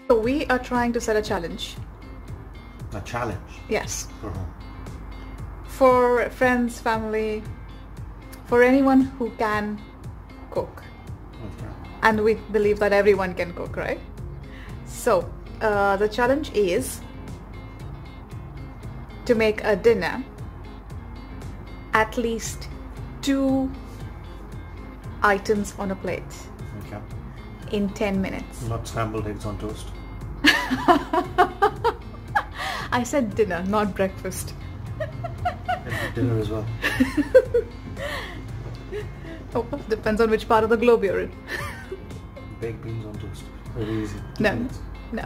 So we are trying to set a challenge. A challenge? Yes. For whom? For friends, family, for anyone who can cook. Okay. And we believe that everyone can cook, right? So the challenge is to make a dinner at least 2 items on a plate Okay. in 10 minutes. Not scrambled eggs on toast. I said dinner, not breakfast. And dinner as well. Oh, depends on which part of the globe you're in. Baked beans on toast. Very easy. No. 2 minutes. No.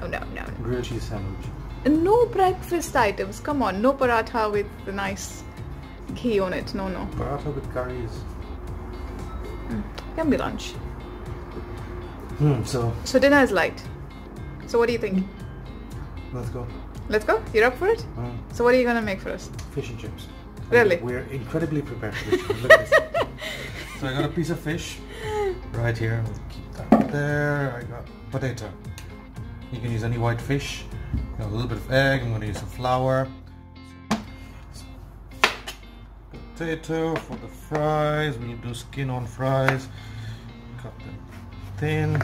Grilled cheese sandwich. No breakfast items. Come on, no paratha with the nice ghee on it. No. Paratha with curries. Can be lunch. So, dinner is light. So what do you think? let's go. Let's go? You're up for it? So what are you gonna make for us? Fish and chips. Really? We're incredibly prepared for this. Look at this. So I got a piece of fish right here. We'll keep that there. I got potato. You can use any white fish. Got a little bit of egg. I'm going to use some flour. Potato for the fries. We'll do skin on fries. Cut them thin.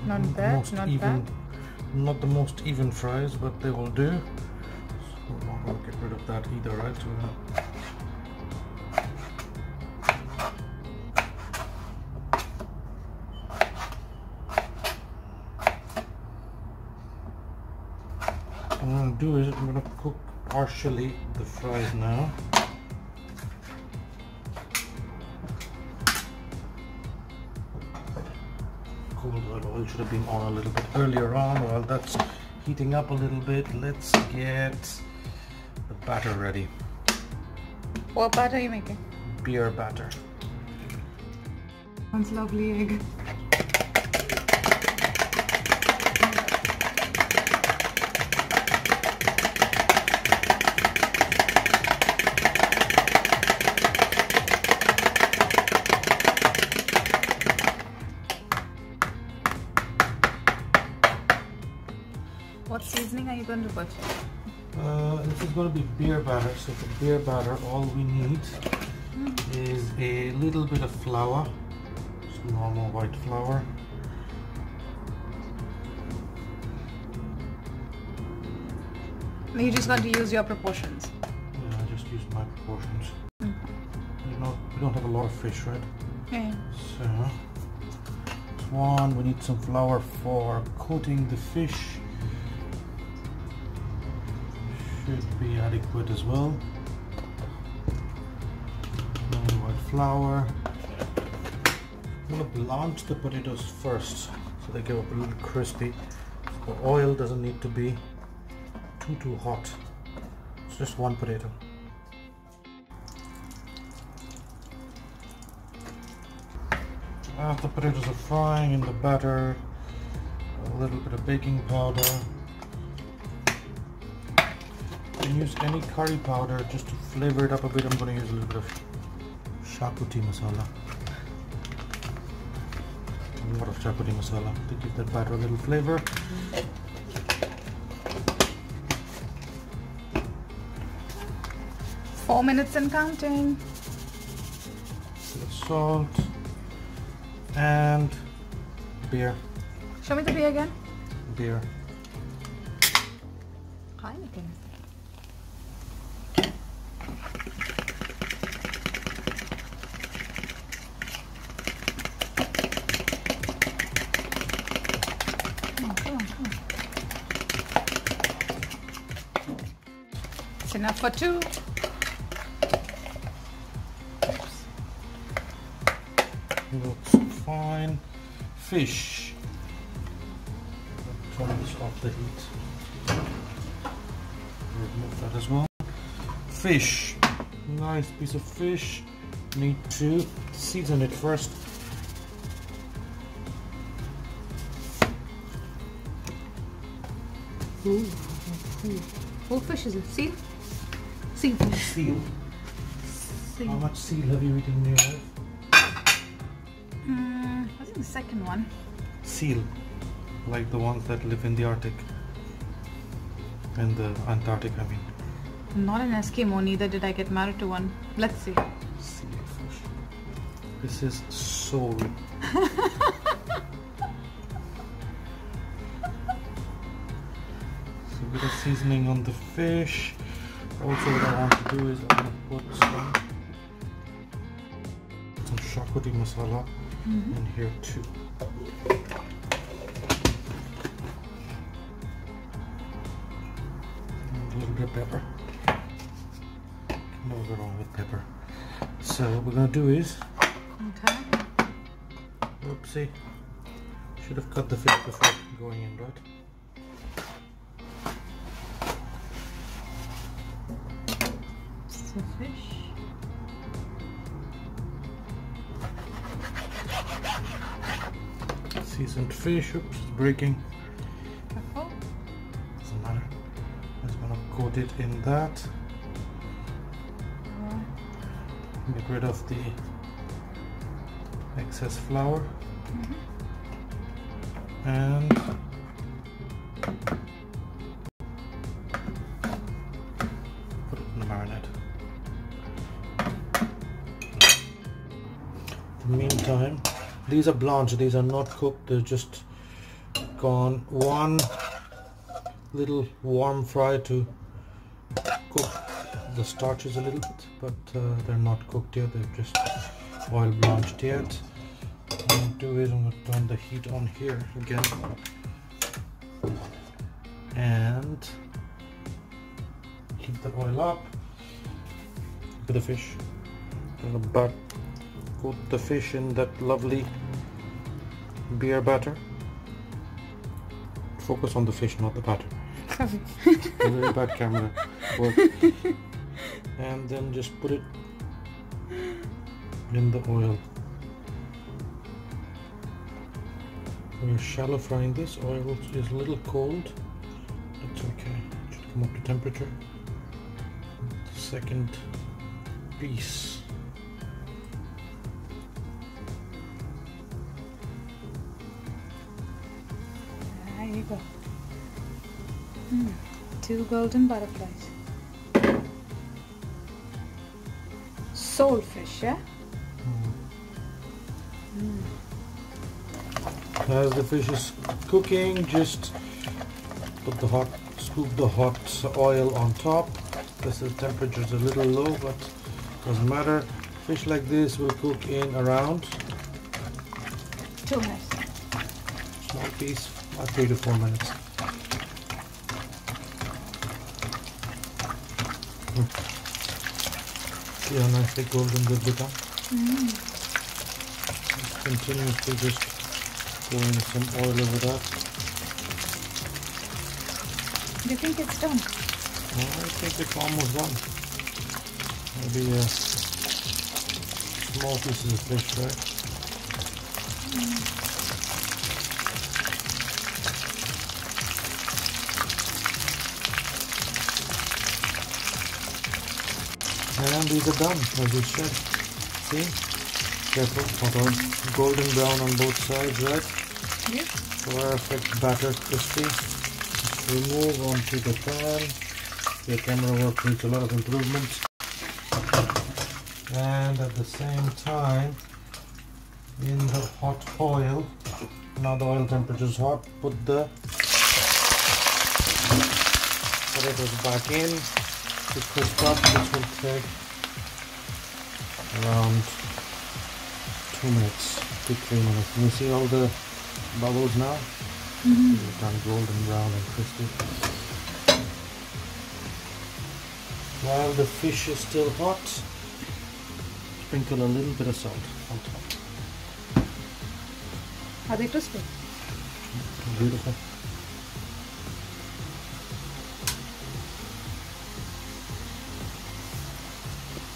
Not bad, not bad. Not the most even fries, but they will do. So we're not going to get rid of that either, right? So what I'm going to do is I'm going to cook partially the fries now. Cold oil should have been on a little bit earlier on. While that's heating up a little bit, let's get the batter ready. What batter are you making? Beer batter. Sounds lovely egg. What seasoning are you going to put? This is going to be beer batter. So for beer batter, all we need is a little bit of flour, just normal white flour. You're just going to use your proportions. Yeah, I just used my proportions. We don't have a lot of fish, right? Yeah. So, that's one. We need some flour for coating the fish. Should be adequate as well. White flour. I'm going to blanch the potatoes first so they get a little crispy. The oil doesn't need to be too hot. It's just one potato. As the potatoes are frying in the batter, a little bit of baking powder. You can use any curry powder just to flavor it up a bit. I'm going to use a little bit of shakuti masala. A lot of shakuti masala to give that batter a little flavor. Four minutes and counting. Salt and beer. Show me the beer again. Beer. Heineken. Come on. It's enough for 2. Looks fine. Fish. Turn this off the heat. remove that as well. Fish. Nice piece of fish. Need to season it first. Ooh. What fish is it? Seal? Seal fish. Seal. How much seal have you eaten in your life? I think the second one. Seal. Like the ones that live in the Arctic. In the Antarctic, I mean. I'm not an Eskimo, neither did I get married to one. Let's see. Seal fish. This is so rich. A bit of seasoning on the fish. Also what I want to do is I'm going to put some shakoti masala in here too. And a little bit of pepper. No go wrong with pepper. So what we're going to do is, Okay. oopsie, should have cut the fish before going in, right? The fish. Seasoned fish. Oops, it's breaking. Careful. Doesn't matter. I'm just gonna coat it in that. Get rid of the excess flour. And put it in the marinade. In the meantime, these are blanched, these are not cooked, they're just gone one little warm fry to cook the starches a little bit, but they're not cooked yet, they're just oil blanched yet. What I'm going to do is I'm going to turn the heat on here again and keep the oil up. Look at the fish. I'm going to coat the fish in that lovely beer batter. Focus on the fish, not the batter. A very bad camera work. And then just put it in the oil. We're shallow frying this. Oil is a little cold. That's okay. It should come up to temperature. The second piece. There you go. 2 golden butterflies. Sole fish, yeah? As the fish is cooking, just scoop the hot oil on top. This is temperature is a little low, but doesn't matter. Fish like this will cook in around 2 minutes. small piece, about 3 to 4 minutes. See how nicely golden they've become. Continuously just pouring some oil over that. Do you think it's done? I think it's almost done. Maybe small pieces of fish, right? And these are done, as you said. See? Careful, hot oil. Golden brown on both sides, right? Yes. Perfect batter, crispy. Remove onto the pan. Your camera work needs a lot of improvements. And at the same time, in the hot oil, now the oil temperature is hot, put the potatoes back in to crisp up. This will take around 2 minutes to 3 minutes. Can you see all the bubbles now? They've gone golden brown and crispy. While the fish is still hot, sprinkle a little bit of salt on top. Are they crispy? Beautiful.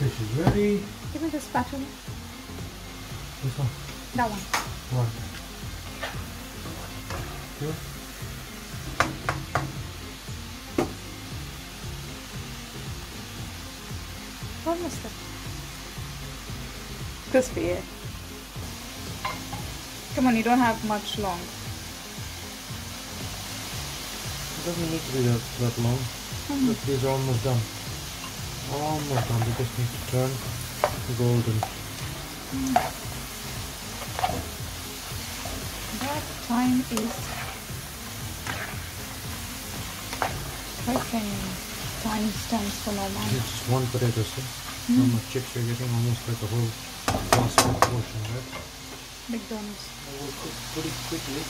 Fish is ready. Give me the spatula. This one. That one. One. Two. Almost there. Crispy, eh? Come on, you don't have much long. It doesn't need to be that long. Look, these are almost done. Almost done. They just need to turn golden. That time is tracking timestamps for no man. It's just one potato, see? How much chips you're getting? Almost like a whole basket portion, right? McDonald's. It will cook pretty quickly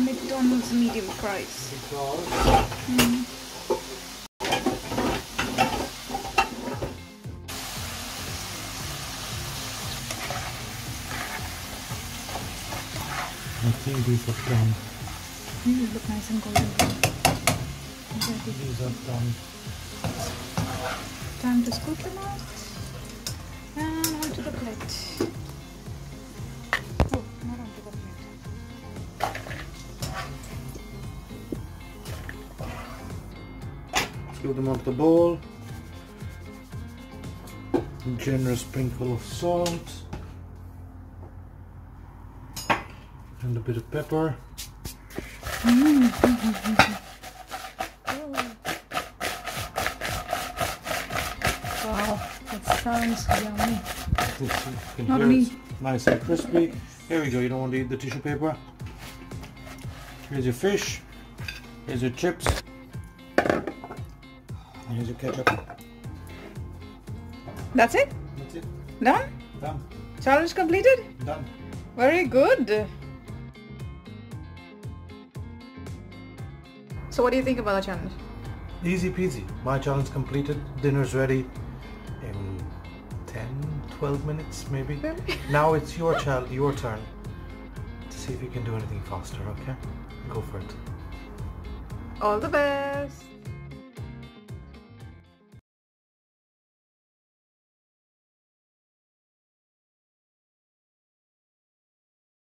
McDonald's medium price. because I think these are done. These look nice and golden. These are done. Time to scoop them out and onto the plate. Oh, not onto the plate. Scoop them onto the bowl. Generous sprinkle of salt. And a bit of pepper. Wow, that sounds yummy. You can Not hear me. it's nice and crispy. Here we go. You don't want to eat the tissue paper. Here's your fish. Here's your chips. And here's your ketchup. That's it? That's it. Done? Done. Challenge completed? Done. Very good. So what do you think about the challenge? Easy peasy. My challenge completed. Dinner's ready in 10, 12 minutes maybe. Really? Now it's your turn to see if you can do anything faster, okay? Go for it. All the best.